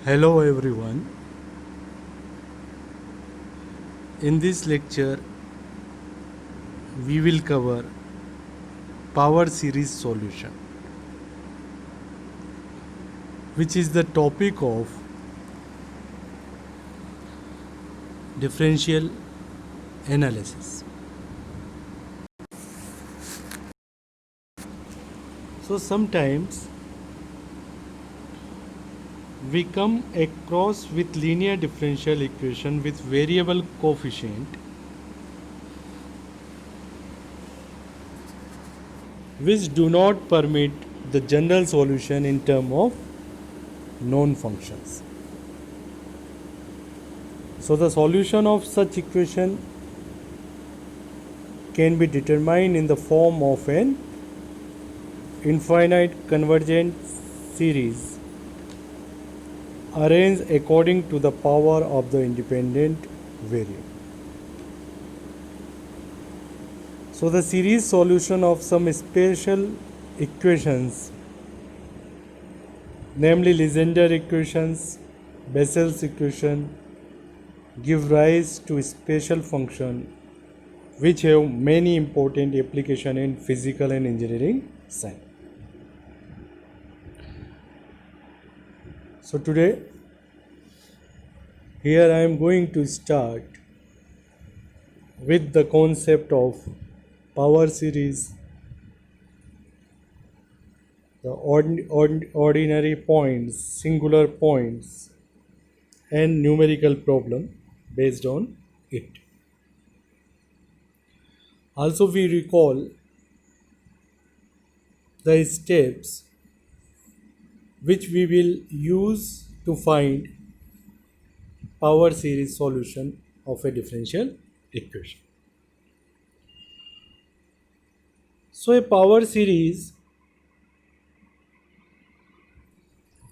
Hello everyone. In this lecture, we will cover power series solution, which is the topic of differential analysis. So sometimes we come across with linear differential equation with variable coefficient which do not permit the general solution in term of known functions. So the solution of such equation can be determined in the form of an infinite convergent series arranged according to the power of the independent variable. So the series solution of some special equations, namely Legendre equations, Bessel's equation, give rise to special function which have many important applications in physical and engineering science. So today, here I am going to start with the concept of power series, the ordinary points, singular points, and numerical problem based on it. Also, we recall the steps which we will use to find power series solution of a differential equation. So, a power series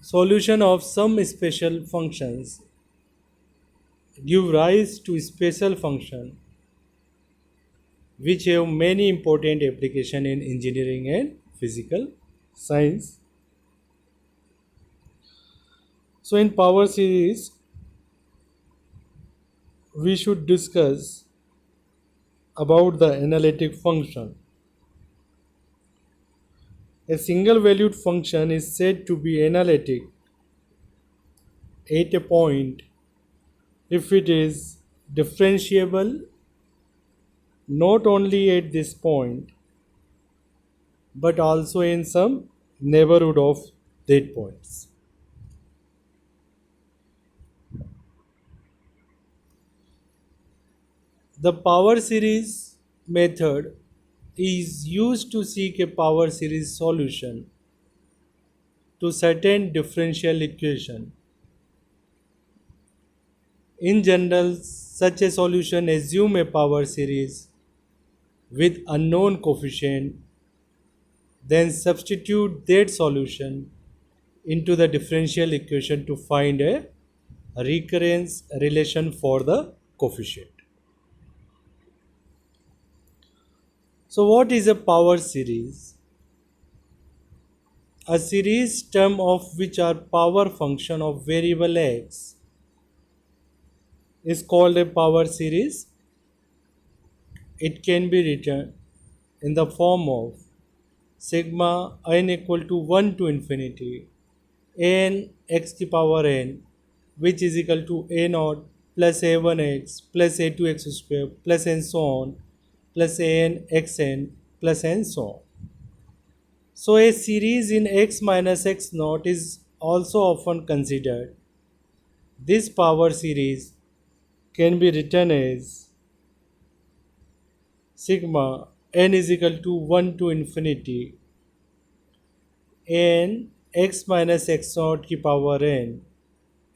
solution of some special functions give rise to special function which have many important application in engineering and physical science. So in power series we should discuss about the analytic function. A single valued function is said to be analytic at a point if it is differentiable not only at this point but also in some neighborhood of that points. The power series method is used to seek a power series solution to certain differential equation. In general, such a solution assume a power series with unknown coefficient, then substitute that solution into the differential equation to find a recurrence relation for the coefficient. So what is a power series? A series term of which are power function of variable x is called a power series. It can be written in the form of sigma n equal to 1 to infinity n x to power n, which is equal to a naught plus a1x plus a2x square plus and so on plus an xn plus and so on. So a series in x minus x naught is also often considered. This power series can be written as sigma n is equal to 1 to infinity n x minus x naught की power n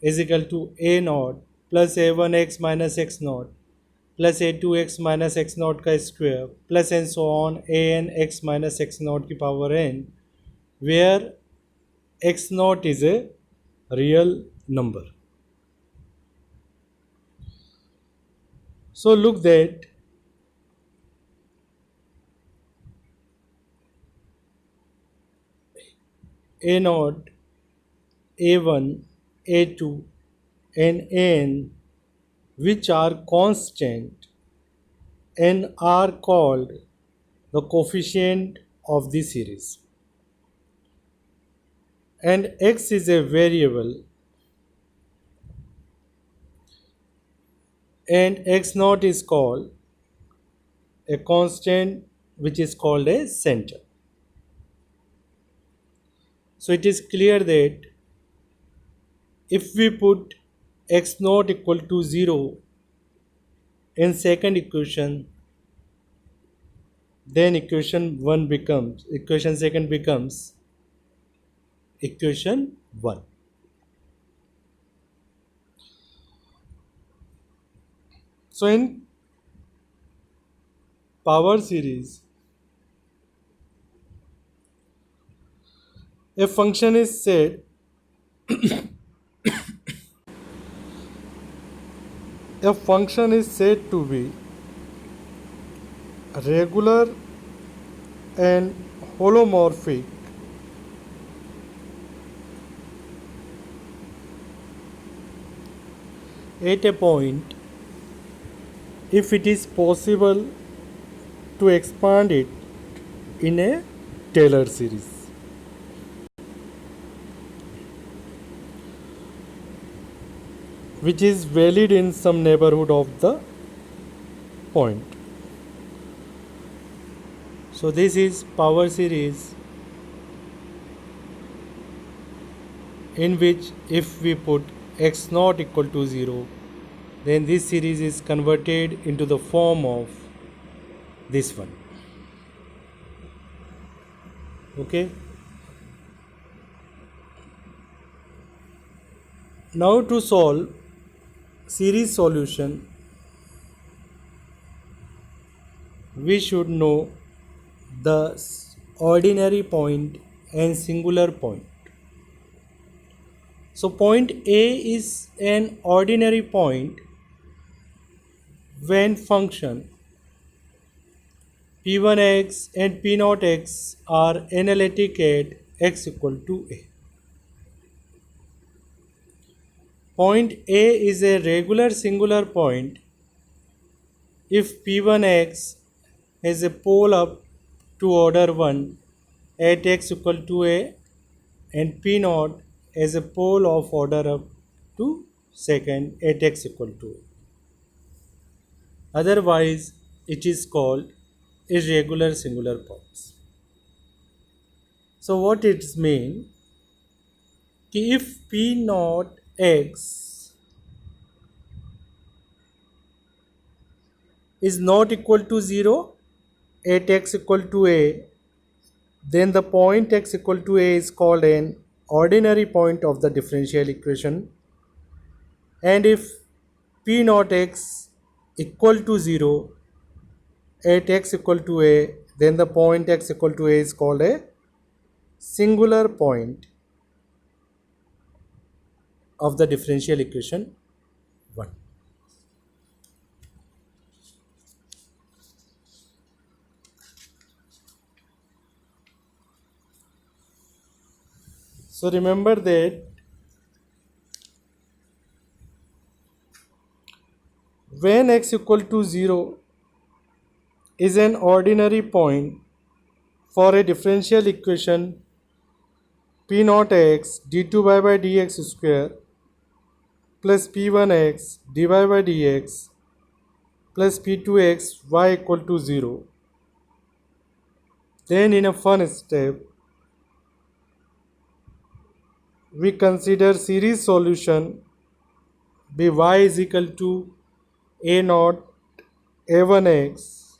is equal to a naught plus a1 x minus x naught plus a2 x minus x naught का square plus and so on a n x minus x naught की power n, where x naught is a real number. So look that a naught, a1 a2 and an which are constant and are called the coefficient of the series, and x is a variable and x naught is called a constant which is called a center. So it is clear that if we put x naught equal to 0 in second equation, then equation second becomes equation 1. So in power series, a function is said to be regular and holomorphic at a point if it is possible to expand it in a Taylor series. Which is valid in some neighborhood of the point. So this is power series in which if we put x naught equal to 0, then this series is converted into the form of this one. Okay. Now to solve series solution, we should know the ordinary point and singular point. So point A is an ordinary point when function p1x and p0x are analytic at x equal to a. Point A is a regular singular point if p1x has a pole up to order 1 at x equal to a and p0 has a pole of order up to second at x equal to a. Otherwise, it is called irregular singular points. So what it means? If p0 x is not equal to 0 at x equal to a, then the point x equal to a is called an ordinary point of the differential equation. And if p naught x equal to 0 at x equal to a, then the point x equal to a is called a singular point of the differential equation 1. So remember that when x equal to 0 is an ordinary point for a differential equation p naught x d2y by dx square plus p1x dy by dx plus p2x y equal to 0, then in a fun step we consider series solution be y is equal to a naught a1x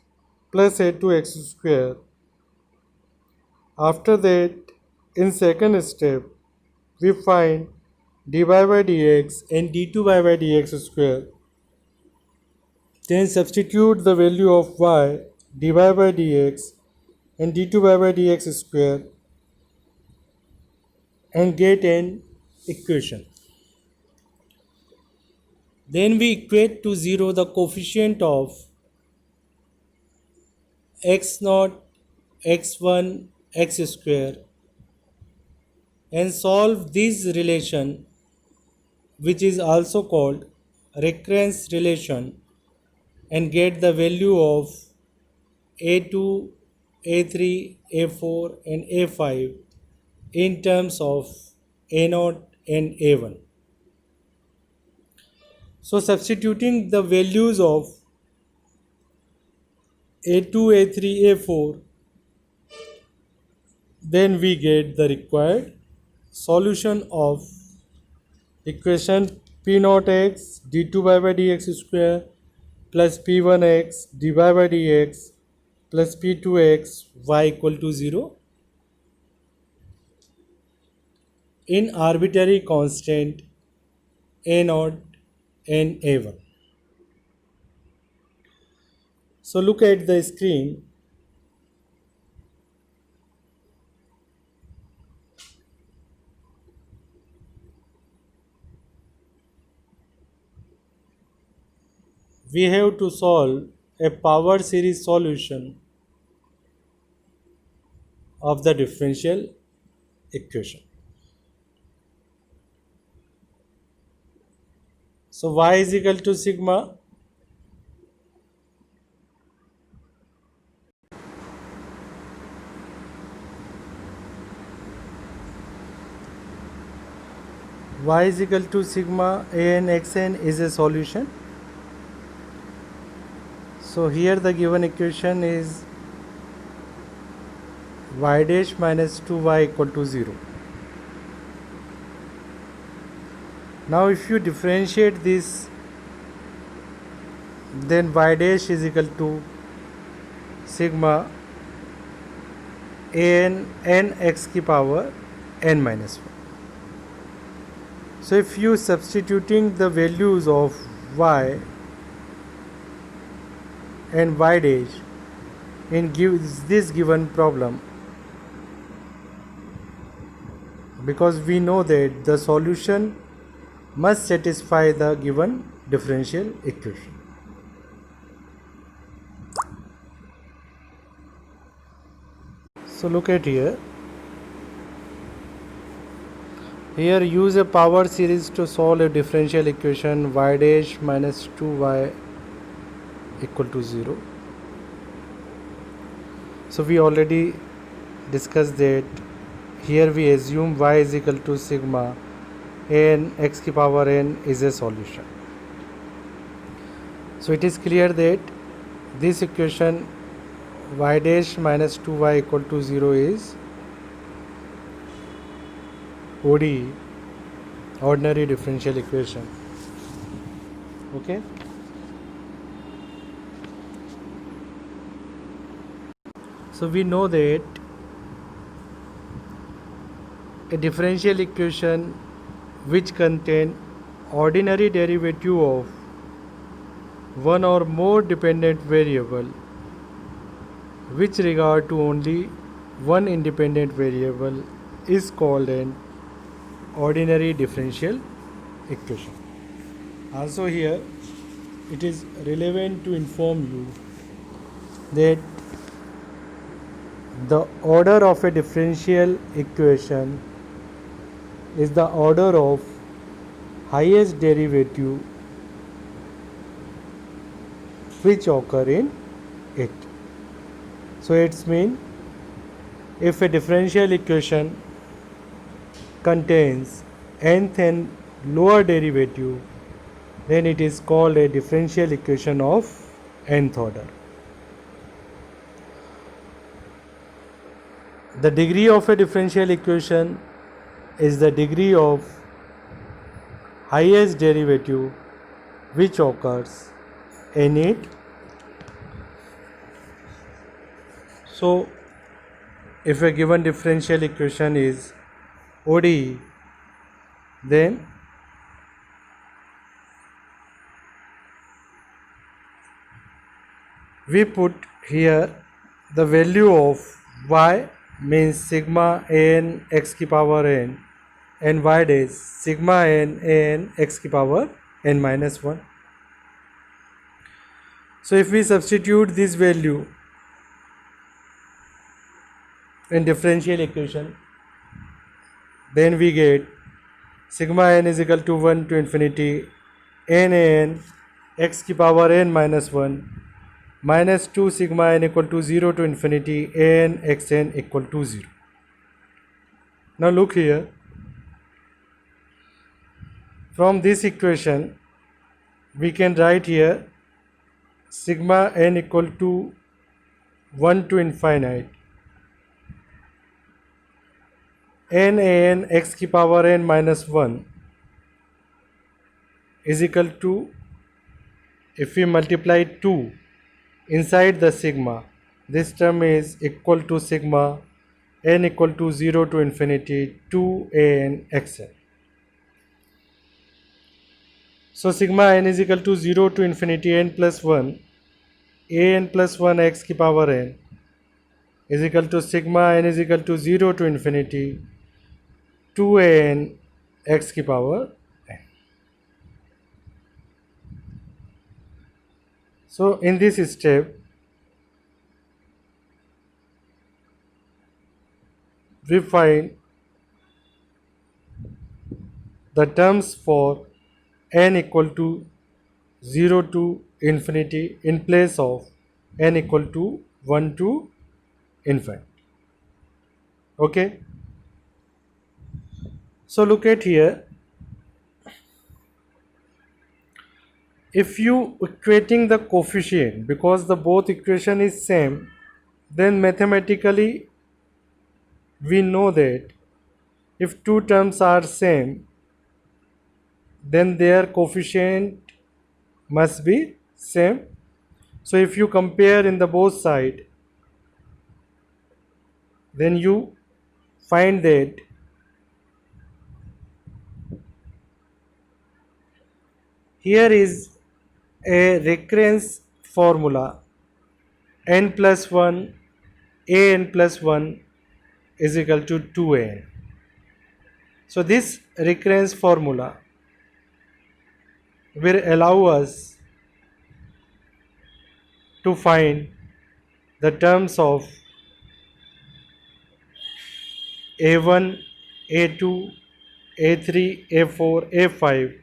plus a2x square. After that, in second step, we find dy by dx and d2y by dx square. Then substitute the value of y, dy by dx and d2y by dx square and get an equation. Then we equate to 0 the coefficient of x naught, x1, x square and solve this relation which is also called recurrence relation, and get the value of A2, A3, A4 and A5 in terms of A0 and A1. So substituting the values of A2, A3, A4, then we get the required solution of equation P naught x d2 by dx square plus P1x dy by dx plus P2x y equal to 0 in arbitrary constant A0 and A1. So look at the screen. We have to solve a power series solution of the differential equation. So y is equal to sigma y is equal to sigma an xn is a solution. So here the given equation is y dash minus 2y equal to 0. Now if you differentiate this, then y dash is equal to sigma an n x की power n minus 1. So if you substituting the values of y and y dash in this given problem, because we know that the solution must satisfy the given differential equation. So look at here. Here use a power series to solve a differential equation y dash minus 2y equal to 0. So we already discussed that here we assume y is equal to sigma n x की power n is a solution. So it is clear that this equation y dash minus 2y equal to 0 is ODE, ordinary differential equation. Okay. So we know that a differential equation which contain ordinary derivative of one or more dependent variable which regard to only one independent variable is called an ordinary differential equation. Also here it is relevant to inform you that the order of a differential equation is the order of highest derivative which occur in it. So it's mean if a differential equation contains nth and lower derivative, then it is called a differential equation of nth order. The degree of a differential equation is the degree of highest derivative which occurs in it. So if a given differential equation is ODE, then we put here the value of y means sigma an x की power n and y dash sigma n x की power n minus 1. So if we substitute this value in differential equation, then we get sigma n is equal to 1 to infinity n a n x की power n minus 1 minus 2 sigma n equal to 0 to infinity n x n equal to 0. Now look here, from this equation we can write here sigma n equal to 1 to infinite n a n x की power n minus 1 is equal to, if we multiply 2 inside the sigma, this term is equal to sigma n equal to 0 to infinity 2 a n x n. So sigma n is equal to 0 to infinity n plus 1 a n plus 1 x की power n is equal to sigma n is equal to 0 to infinity 2 a n x की power n. So in this step we find the terms for n equal to 0 to infinity in place of n equal to 1 to infinite. Okay, so look at here, if you equating the coefficient, because the both equation is same, then mathematically we know that if two terms are same, then their coefficient must be same. So if you compare in the both side, then you find that here is a recurrence formula n plus 1 a n plus 1 is equal to 2an. So this recurrence formula will allow us to find the terms of a1, a2, a3, a4, a5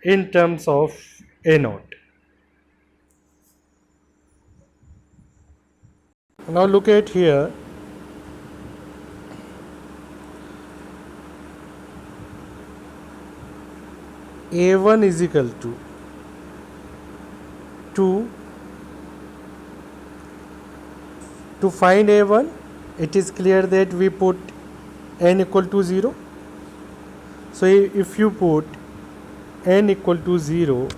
in terms of a naught. Now look at here, a1 is equal to 2. To find a1, it is clear that we put n equal to 0. So if you put n equal to 0,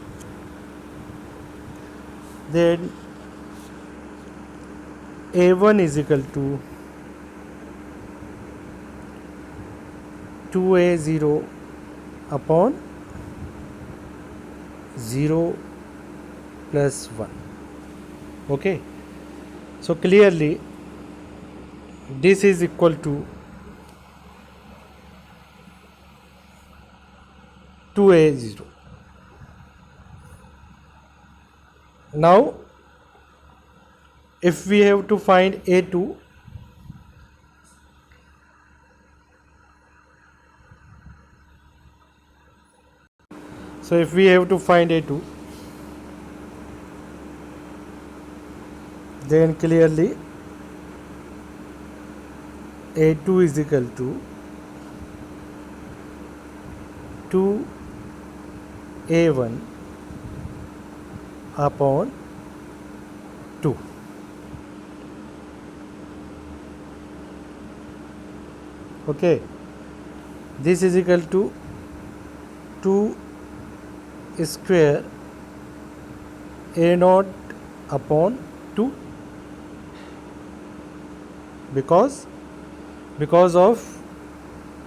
then a1 is equal to 2a0 upon 0 plus 1. Okay, so clearly this is equal to 2a0. Now if we have to find a2, so if we have to find a2, then clearly a2 is equal to 2a1 upon 2. Okay, this is equal to 2 square a naught upon 2, because of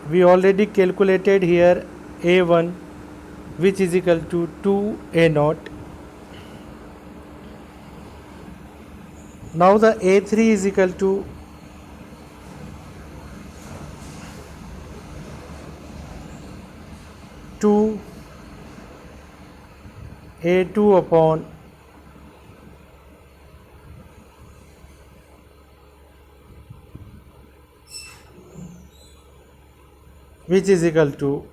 we already calculated here a1, which is equal to 2 a naught. Now the a3 is equal to 2 a2 upon 2, which is equal to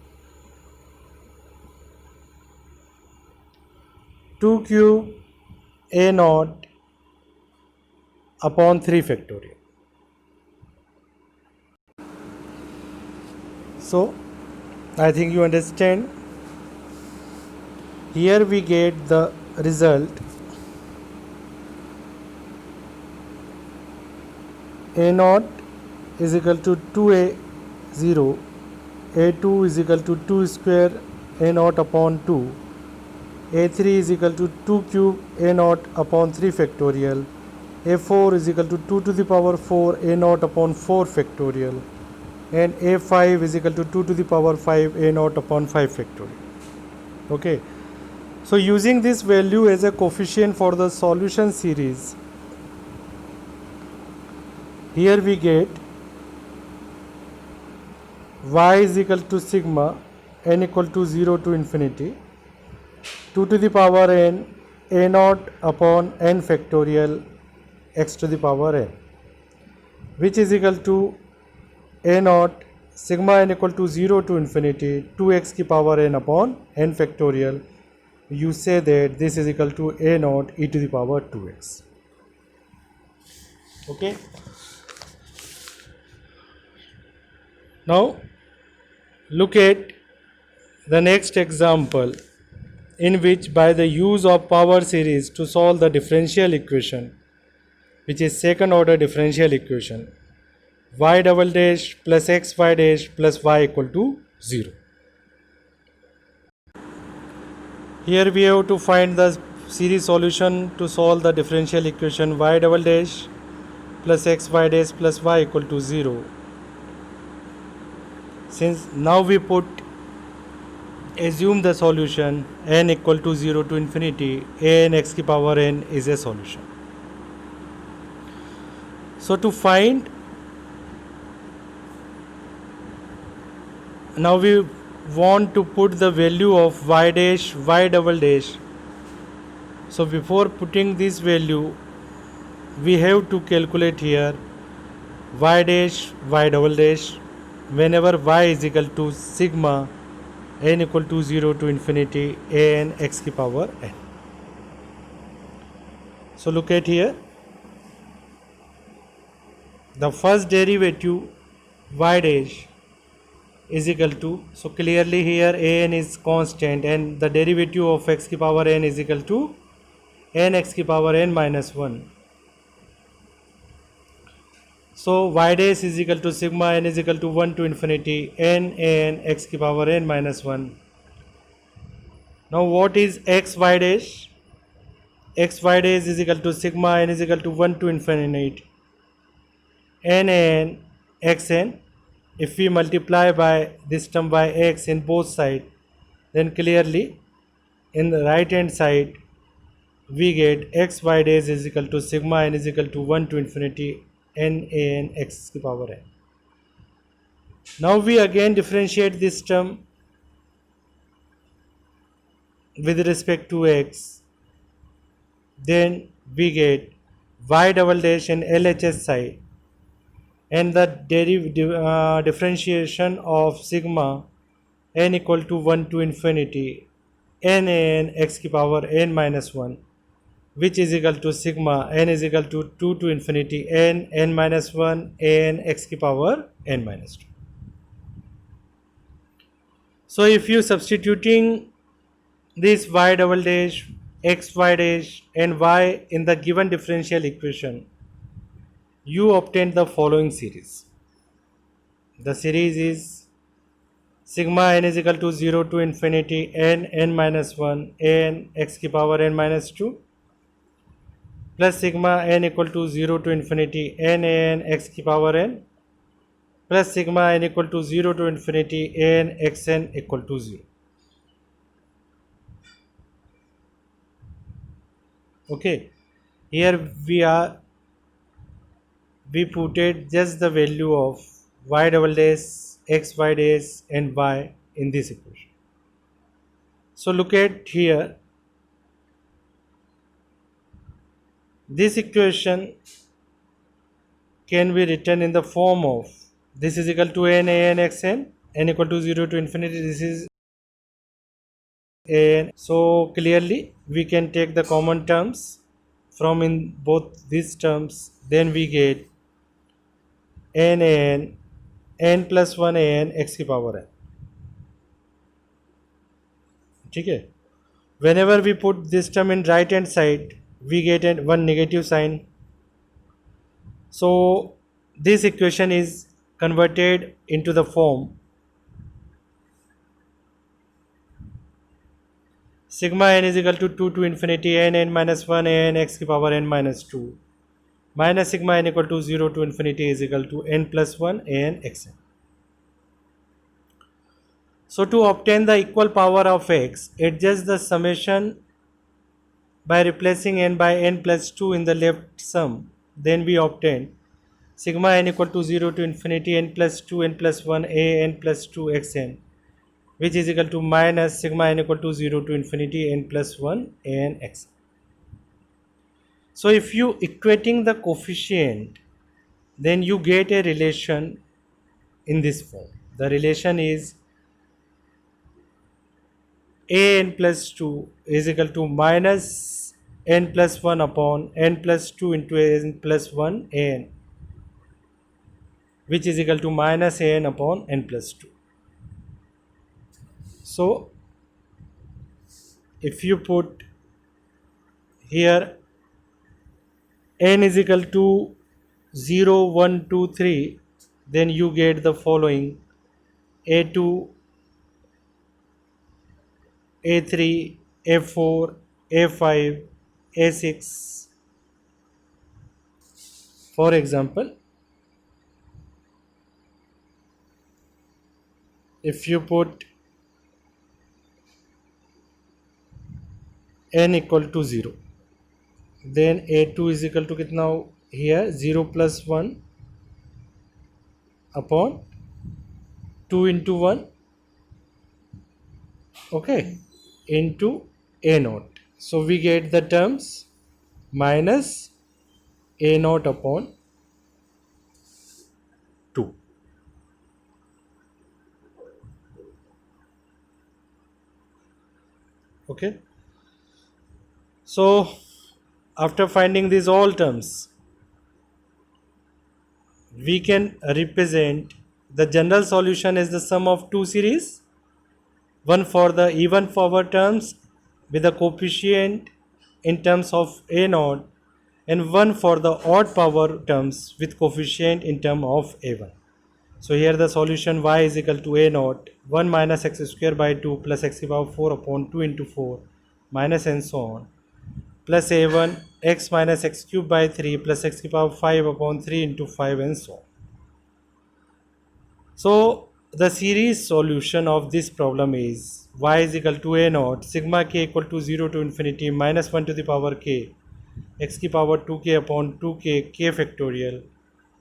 2 cube a naught upon 3 factorial. So I think you understand. Here we get the result a naught is equal to 2a0, a2 is equal to 2 square a naught upon 2, a3 is equal to 2 cube a naught upon 3 factorial, a4 is equal to 2 to the power 4 a naught upon 4 factorial, and a5 is equal to 2 to the power 5 a naught upon 5 factorial. Okay, so using this value as a coefficient for the solution series, here we get y is equal to sigma n equal to 0 to infinity 2 to the power n a naught upon n factorial x to the power n, which is equal to a naught sigma n equal to 0 to infinity 2x की power n upon n factorial. You say that this is equal to a naught e to the power 2x. Okay. Now look at the next example, in which by the use of power series to solve the differential equation, which is second order differential equation, y double dash plus xy dash plus y equal to 0. Here we have to find the series solution to solve the differential equation y double dash plus xy dash plus y equal to 0. Since now we assume the solution n equal to 0 to infinity, a n x की power n is a solution. So to find, now we want to put the value of y dash, y double dash. So before putting this value, we have to calculate here y dash, y double dash whenever y is equal to sigma n equal to 0 to infinity a n x की power n. So look at here, the first derivative y dash is equal to, so clearly here a n is constant and the derivative of x की power n is equal to n x की power n minus 1. So y dash is equal to sigma n is equal to 1 to infinity n a n x की power n minus 1. Now what is x y dash? X y dash is equal to sigma n is equal to 1 to infinity n a n x n. If we multiply by this term by x in both sides, then clearly in the right hand side we get x y dash is equal to sigma n is equal to 1 to infinity n a n x की power n. Now we again differentiate this term with respect to x, then we get y double dash in LHS side, and the differentiation of sigma n equal to 1 to infinity n a n x की power n minus 1, which is equal to sigma n is equal to 2 to infinity n minus 1 a n x की power n minus 2. So if you substituting this y double dash, x y dash and y in the given differential equation, you obtain the following series. The series is sigma n is equal to 0 to infinity n minus 1 n x की power n minus 2 plus sigma n equal to 0 to infinity n x की power n plus sigma n equal to 0 to infinity n xn equal to 0. Okay, here we putted just the value of y double dash, x y dash and y in this equation. So look at here, this equation can be written in the form of this is equal to n a n x n equal to 0 to infinity, this is a n. So clearly we can take the common terms from in both these terms, then we get n plus 1 an x की power n. ठीक है. Whenever we put this term in right hand side, we get one negative sign. So this equation is converted into the form sigma n is equal to 2 to infinity n minus 1 an x की power n minus 2 minus sigma n equal to 0 to infinity is equal to n plus 1 an xn. So to obtain the equal power of x, adjust the summation by replacing n by n plus 2 in the left sum. Then we obtain sigma n equal to 0 to infinity n plus 2 n plus 1 a n plus 2 xn, which is equal to minus sigma n equal to 0 to infinity n plus 1 a n x. So if you equating the coefficient, then you get a relation in this form. The relation is a n plus 2 is equal to minus n plus 1 upon n plus 2 into n plus 1 an, which is equal to minus an upon n plus 2. So if you put here n is equal to 0, 1, 2, 3, then you get the following: a2, a3, a4, a5, a6. For example, if you put n equal to 0, then a2 is equal to kitna here 0 plus 1 upon 2 into 1, okay, into a naught. So we get the terms minus a naught upon 2. Okay. So after finding these all terms, we can represent the general solution as the sum of two series, one for the even power terms with the coefficient in terms of a naught, and one for the odd power terms with coefficient in term of a1. So here the solution y is equal to a naught 1 minus x square by 2 plus x power 4 upon 2 into 4 minus and so on, plus a1 x minus x cube by 3 plus x power 5 upon 3 into 5 and so on. So the series solution of this problem is y is equal to a naught sigma k equal to 0 to infinity minus 1 to the power k x की power 2k upon 2k k factorial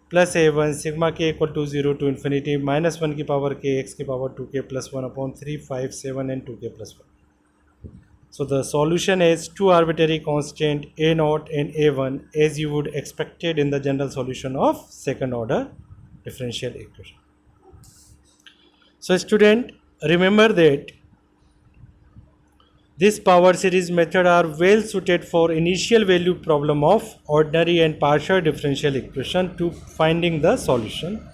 plus a1 sigma k equal to 0 to infinity minus 1 की power k x की power 2k plus 1 upon 3, 5, 7 and 2k plus 1. So the solution is two arbitrary constant a naught and a1 as you would expected in the general solution of second order differential equation. So student, remember that this power series method are well suited for initial value problem of ordinary and partial differential equation to finding the solution.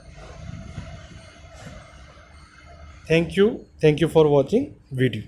Thank you for watching video.